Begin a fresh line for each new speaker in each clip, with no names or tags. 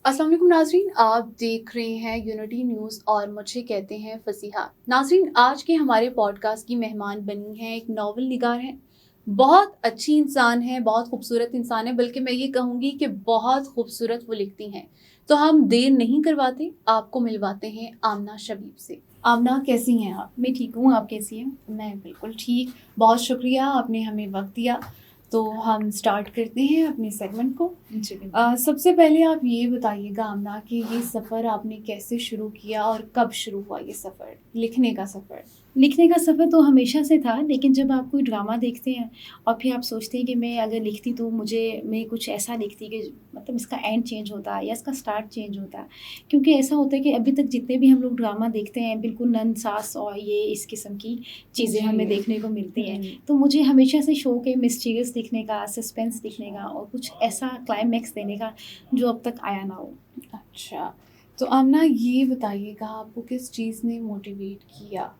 अस्सलाम वालेकुम नाज़रीन, आप देख रहे हैं यूनिटी न्यूज़ और मुझे कहते हैं फ़सीहा। नाज़रीन, आज के हमारे पॉडकास्ट की मेहमान बनी हैं एक नॉवल निगार हैं। बहुत अच्छी इंसान है, बहुत खूबसूरत इंसान है, बल्कि मैं ये कहूँगी कि बहुत खूबसूरत वो लिखती हैं। तो हम देर नहीं करवाते, आपको मिलवाते हैं आमना शबीब से। आमना, कैसी हैं आप?
मैं ठीक हूँ, आप कैसी हैं?
मैं बिल्कुल ठीक। बहुत शुक्रिया, आपने हमें वक्त दिया। तो हम स्टार्ट करते हैं अपने सेगमेंट को।
जी
सबसे पहले आप ये बताइएगा आमना कि ये सफ़र आपने कैसे शुरू किया और कब शुरू हुआ ये सफ़र, लिखने का सफ़र?
लिखने का सफ़र तो हमेशा से था, लेकिन जब आप कोई ड्रामा देखते हैं और फिर आप सोचते हैं कि मैं अगर लिखती तो मैं कुछ ऐसा लिखती कि मतलब इसका एंड चेंज होता या इसका स्टार्ट चेंज होता। क्योंकि ऐसा होता है कि अभी तक जितने भी हम लोग ड्रामा देखते हैं, बिल्कुल नन सास और ये इस किस्म की चीज़ें
जी।
हमें देखने को मिलती हैं।
हुँ।
तो मुझे हमेशा से शौक है मिस्टीरियस लिखने का, सस्पेंस लिखने का और कुछ ऐसा क्लाइमैक्स देने का जो अब तक आया ना हो।
अच्छा, तो आमना ये बताइएगा आपको किस चीज़ ने मोटिवेट किया?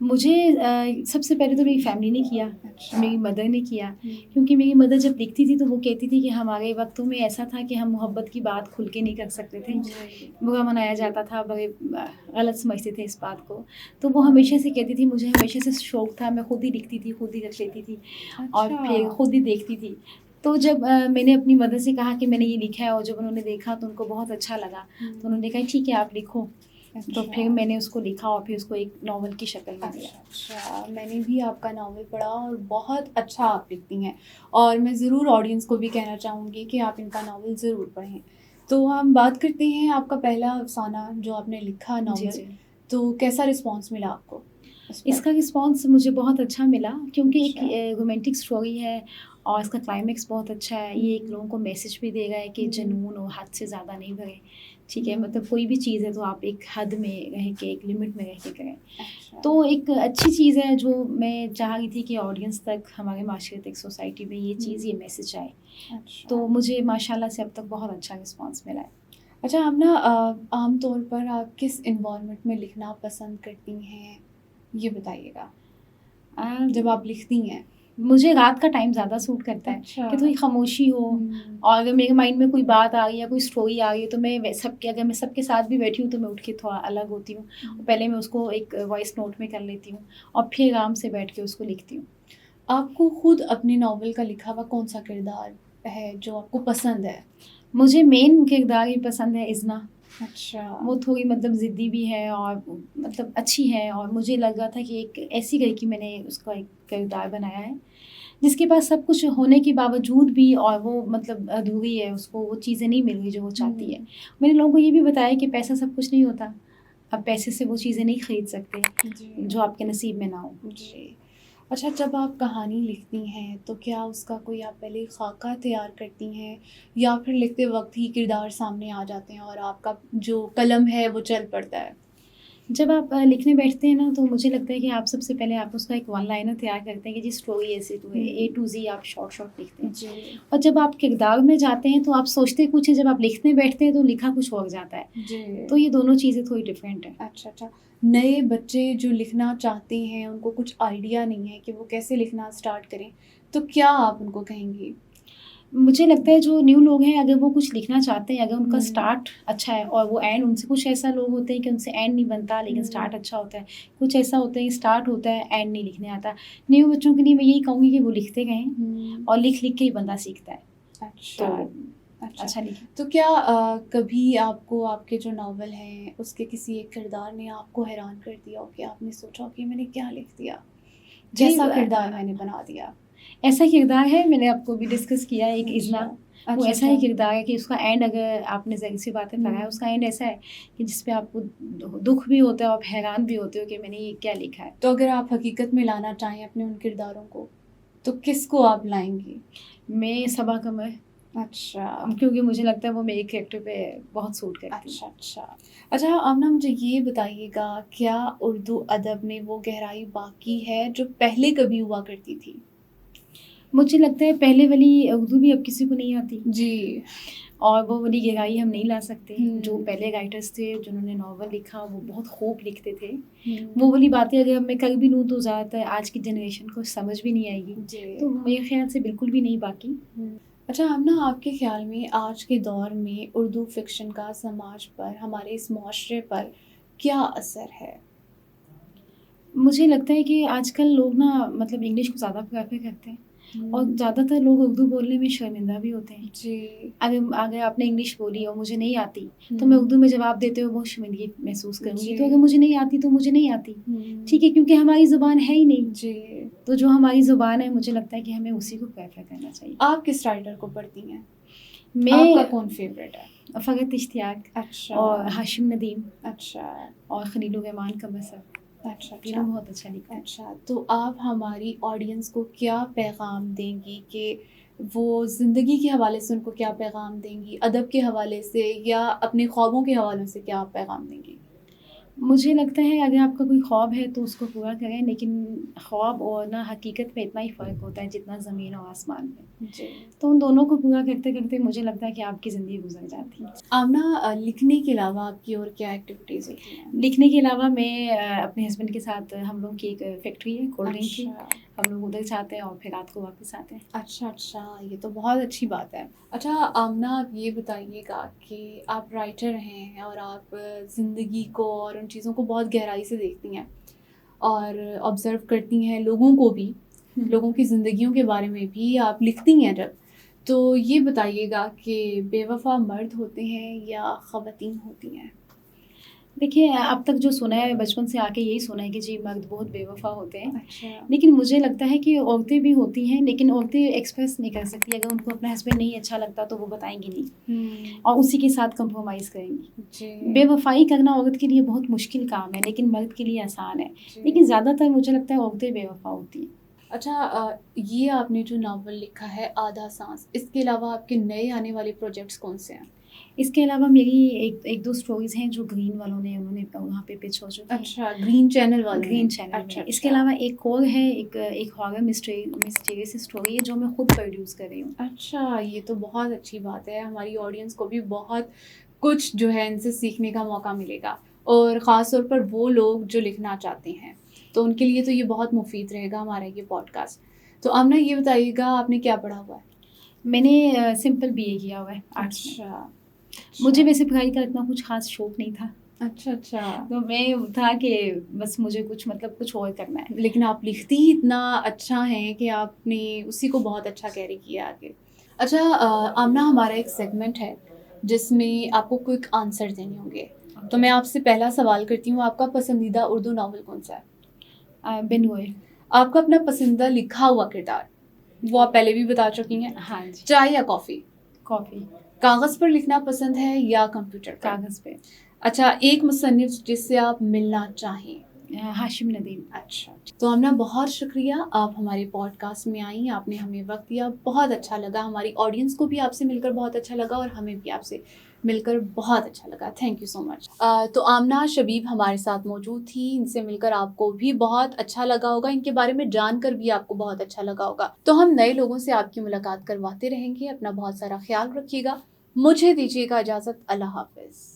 मुझे सबसे पहले तो मेरी फैमिली ने किया,
अच्छा।
मेरी मदर ने किया।
हुँ।
क्योंकि मेरी मदर जब लिखती थी तो वो कहती थी कि हमारे वक़्तों में ऐसा था कि हम मोहब्बत की बात खुल के नहीं कर सकते थे।
जी।
बुरा मनाया जाता था, बड़े गलत समझते थे इस बात को। तो वो हमेशा से कहती थी, मुझे हमेशा से शौक था, मैं खुद ही लिखती थी, खुद ही रख लेती थी और
अच्छा।
फिर खुद ही देखती थी। तो जब मैंने अपनी मदर से कहा कि मैंने ये लिखा है और जब उन्होंने देखा तो उनको बहुत अच्छा लगा। तो उन्होंने कहा ठीक है आप लिखो। तो
अच्छा।
फिर मैंने उसको लिखा और फिर उसको एक नॉवल की शक्ल में दिया।
अच्छा, मैंने भी आपका नावल पढ़ा और बहुत अच्छा आप लिखती हैं और मैं ज़रूर ऑडियंस को भी कहना चाहूँगी कि आप इनका नावल ज़रूर पढ़ें। तो हम बात करते हैं आपका पहला अफ़साना जो आपने लिखा
जी,
नावल,
जी।
तो कैसा रिस्पॉन्स मिला आपको उस पर?
इसका रिस्पॉन्स मुझे बहुत अच्छा मिला क्योंकि एक
अच्छा।
रोमांटिक स्टोरी है और इसका क्लाइमेक्स बहुत अच्छा है। ये एक लोगों को मैसेज भी दे रहा है कि जुनून और हद से ज़्यादा नहीं भरें, ठीक है? मतलब कोई भी चीज़ है तो आप एक हद में रह के, एक लिमिट में रह के करें।
अच्छा।
तो एक अच्छी चीज़ है जो मैं चाह रही थी कि ऑडियंस तक, हमारे माशरे तक, सोसाइटी में ये चीज़, ये मैसेज आए।
अच्छा।
तो मुझे माशाल्लाह से अब तक बहुत अच्छा रिस्पॉन्स मिला है।
अच्छा, आप ना आम तौर पर आप किस एनवायरनमेंट में लिखना पसंद करती हैं? ये बताइएगा,
अ,
जब आप लिखती हैं?
मुझे रात का टाइम ज़्यादा सूट करता है
अच्छा।
कि थोड़ी खामोशी हो
हुँ।
और अगर मेरे माइंड में कोई बात आ रही है, कोई स्टोरी आ रही है तो अगर मैं सबके साथ भी बैठी हूँ तो मैं उठ के थोड़ा अलग होती हूँ। पहले मैं उसको एक वॉइस नोट में कर लेती हूँ और फिर आराम से बैठ के उसको लिखती हूँ।
आपको खुद अपने नॉवल का लिखा हुआ कौन-सा किरदार है जो आपको पसंद है?
मुझे मेन किरदार ही पसंद है इज़्ना।
अच्छा।
वो थोड़ी मतलब ज़िद्दी भी है और मतलब अच्छी है और मुझे लगा था कि एक ऐसी लड़की मैंने उसका एक किरदार बनाया है, जिसके पास सब कुछ होने के बावजूद भी और वो मतलब अधूरी है, उसको वो चीज़ें नहीं मिल रही जो वो चाहती है।
हुँ।
मैंने लोगों को ये भी बताया कि पैसा सब कुछ नहीं होता। आप पैसे से वो चीज़ें नहीं खरीद सकते,
जी।
जो आपके नसीब में ना हो।
जी। अच्छा, जब आप कहानी लिखती हैं तो क्या उसका कोई आप पहले ख़ाका तैयार करती हैं या फिर लिखते वक़्त ही किरदार सामने आ जाते हैं और आपका जो कलम है वो चल पड़ता है?
जब आप लिखने बैठते हैं ना तो मुझे लगता है कि आप सबसे पहले आप उसका एक वन लाइनर तैयार करते हैं कि जी स्टोरी ऐसे तो है, ए
हुँ।
टू ज़ी आप शॉर्ट लिखते हैं।
जी।
और जब आप किरदार में जाते हैं तो आप सोचते कुछ है, जब आप लिखने बैठते हैं तो लिखा कुछ और जाता है।
जी।
तो ये दोनों चीज़ें थोड़ी डिफरेंट हैं।
अच्छा, अच्छा। नए बच्चे जो लिखना चाहते हैं, उनको कुछ आइडिया नहीं है कि वो कैसे लिखना स्टार्ट करें, तो क्या आप उनको कहेंगी?
मुझे लगता है जो न्यू लोग हैं अगर वो कुछ लिखना चाहते हैं, अगर उनका
हुँ।
स्टार्ट अच्छा है और वो एंड उनसे कुछ ऐसा लोग होते हैं कि उनसे एंड नहीं बनता लेकिन स्टार्ट अच्छा होता है। कुछ ऐसा होता है कि स्टार्ट होता है, एंड नहीं लिखने आता। न्यू बच्चों के लिए मैं यही कहूँगी कि वो लिखते रहें
हुँ।
और लिख-लिख के ही बंदा सीखता है।
अच्छा।
तो
अच्छा।
अच्छा लिखें।
तो क्या कभी आपको आपके जो नॉवल हैं, उसके किसी एक किरदार ने आपको हैरान कर दिया हो कि आपने सोचा हो कि मैंने क्या लिख दिया?
जी
कैसा किरदार मैंने बना दिया?
ऐसा किरदार है, मैंने आपको भी डिस्कस किया है, एक इज़्ना।
अच्छा।
वो
अच्छा,
ऐसा ही
अच्छा।
किरदार है कि उसका एंड, अगर आपने ज़ाहिर-सी बात है पढ़ा है,
हुँ।
उसका एंड ऐसा है कि जिस पे आपको दुःख भी होता है, आप हैरान भी होते हो कि मैंने ये क्या लिखा है।
तो अगर आप हकीकत में लाना चाहें अपने उन किरदारों को, तो किसको आप लाएँगी?
मैं सबा कमर,
अच्छा।
क्योंकि मुझे लगता है वो मेरे कैरेक्टर पे बहुत सूट करती है।
अच्छा, अच्छा। अच्छा, अब ना मुझे ये बताइएगा, क्या उर्दू अदब में वो गहराई बाकी है जो पहले कभी हुआ करती थी?
मुझे लगता है पहले वाली उर्दू भी अब किसी को नहीं आती
जी।
और वो वाली गहराई हम नहीं ला सकते। जो
हुँ।
पहले राइटर्स थे, जिन्होंने नॉवल लिखा, वो बहुत खूब लिखते थे।
हुँ।
वो वाली बातें अगर मैं कर भी लूँ तो ज़्यादातर आज की जनरेशन को समझ भी नहीं आएगी।
जी।
तो मेरे ख़्याल से बिल्कुल भी नहीं बाकी।
हुँ। अच्छा आमना, आपके ख़्याल में आज के दौर में उर्दू फ़िक्शन का समाज पर, हमारे इस मुआशरे पर क्या असर है?
मुझे लगता है कि आजकल लोग ना मतलब इंग्लिश को ज़्यादा प्रेफ़र करते हैं और
हुँ।
ज़्यादातर लोग उर्दू बोलने में शर्मिंदा भी होते हैं।
जी।
अगर अगर आपने इंग्लिश बोली और मुझे नहीं आती, तो मैं
हुँ।
उर्दू में जवाब देते हुए बहुत शर्मिंदगी महसूस करूँगी।
जी।
तो अगर मुझे नहीं आती, तो मुझे नहीं आती,
हुँ।
ठीक है? क्योंकि हमारी ज़ुबान है ही नहीं।
जी।
तो जो हमारी ज़ुबान है, मुझे लगता है कि हमें उसी को प्रेफ़र करना चाहिए।
आप किस राइटर को पढ़ती हैं? आपका
मैं
कौन फ़ेवरेट है?
फ़क़त इश्तियाक
अच्छा।
और हाशिम नदीम
अच्छा।
और खलीलुर रहमान का बसर,
अच्छा,
तीनों
अच्छा।
बहुत अच्छा लिखते हैं।
अच्छा, तो आप हमारी ऑडियंस को क्या पैगाम देंगी कि वो ज़िंदगी के हवाले से उनको क्या पैगाम देंगी? अदब के हवाले से या अपने ख्वाबों के हवालों से क्या पैगाम देंगी?
मुझे लगता है अगर आपका कोई ख्वाब है तो उसको पूरा करें, लेकिन ख्वाब और ना हकीकत में इतना ही फ़र्क होता है जितना ज़मीन और आसमान में।
जी।
तो उन दोनों को पूरा करते-करते मुझे लगता है कि आपकी ज़िंदगी गुज़र जाती है।
आमना, लिखने के अलावा आपकी और क्या एक्टिविटीज़ होती हैं?
लिखने के अलावा मैं अपने हस्बैंड के साथ हम लोग की एक फैक्ट्री है कोल्ड ड्रिंक की,
अच्छा।
हम लोग उधर जाते हैं और फिर रात को वापस आते हैं।
अच्छा, अच्छा, ये तो बहुत अच्छी बात है। अच्छा आमना, आप ये बताइएगा कि आप राइटर हैं और आप ज़िंदगी को और उन चीज़ों को बहुत गहराई से देखती हैं और ऑब्ज़र्व करती हैं लोगों को भी,
हुँ।
लोगों की ज़िंदगियों के बारे में भी आप लिखती हैं जब, तो ये बताइएगा कि बेवफ़ा मर्द होते हैं या ख़वातीन होती हैं?
देखिए अब तक जो सुना है बचपन से आके यही सुना है कि जी मर्द बहुत बेवफ़ा होते हैं।
अच्छा।
लेकिन मुझे लगता है कि औरतें भी होती हैं, लेकिन औरतें एक्सप्रेस नहीं कर सकती। अगर उनको अपना हस्बैंड नहीं अच्छा लगता तो वो बताएँगी नहीं
हुँ।
और उसी के साथ कंप्रोमाइज़ करेंगी।
जी।
बेवफ़ाई करना औरत के लिए बहुत मुश्किल काम है, लेकिन मर्द के लिए आसान है।
जी।
लेकिन ज़्यादातर मुझे लगता है औरतें बेवफ़ा होती हैं।
अच्छा, ये आपने जो नॉवल लिखा है आधा सांस, इसके अलावा आपके नए आने वाले प्रोजेक्ट्स कौन से हैं?
इसके अलावा मेरी एक 1-2 स्टोरीज़ हैं जो ग्रीन वालों ने उन्होंने वहाँ पे पिच हो चुकी हैं।
अच्छा, ग्रीन चैनल वालों ने।
ग्रीन चैनल
अच्छा,
में। इसके
अच्छा।
अलावा एक और है एक हॉरर मिस्टीरियस स्टोरी है जो मैं खुद प्रोड्यूस कर रही हूँ।
अच्छा, ये तो बहुत अच्छी बात है। हमारी ऑडियंस को भी बहुत कुछ जो है इनसे सीखने का मौका मिलेगा और ख़ास तौर पर वो लोग जो लिखना चाहते हैं, तो उनके लिए तो ये बहुत मुफ़ीद रहेगा हमारा ये पॉडकास्ट। तो आमना, ये बताइएगा आपने क्या पढ़ा हुआ है?
मैंने सिंपल बीए किया हुआ है आर्ट्स में।
अच्छा,
मुझे
अच्छा।
वैसे पढ़ाई का इतना कुछ ख़ास शौक नहीं था।
अच्छा, अच्छा।
तो मैं था कि बस मुझे कुछ मतलब कुछ और करना है।
लेकिन आप लिखती ही इतना अच्छा हैं कि आपने उसी को बहुत अच्छा कैरी किया आगे। अच्छा, आमना, हमारा एक सेगमेंट है जिसमें आपको क्विक आंसर देने होंगे। तो मैं आपसे पहला सवाल करती हूँ, आपका पसंदीदा उर्दू नॉवल कौन-सा है?
बिन हुए।
आपका अपना पसंदीदा लिखा हुआ किरदार? वो आप पहले भी बता चुकी हैं।
हाँ जी,
चाय या कॉफ़ी?
कॉफ़ी,
कागज़ पर लिखना पसंद है या कंप्यूटर पर?
कागज़ पे।
अच्छा, एक मुसन्निफ़ जिससे आप मिलना चाहें?
हाशिम नदीम।
अच्छा। तो आमना, बहुत शुक्रिया, आप हमारे पॉडकास्ट में आईं, आपने हमें वक़्त दिया, बहुत अच्छा लगा। हमारी ऑडियंस को भी आपसे मिलकर बहुत अच्छा लगा और हमें भी आपसे मिलकर बहुत अच्छा लगा। Thank you so much. तो आमना शबीब हमारे साथ मौजूद थी, इनसे मिलकर आपको भी बहुत अच्छा लगा होगा, इनके बारे में जानकर भी आपको बहुत अच्छा लगा होगा। तो हम नए लोगों से आपकी मुलाकात करवाते रहेंगे। अपना बहुत सारा ख़्याल रखिएगा। मुझे दीजिएगा इजाज़त। अल्लाह हाफ़िज़।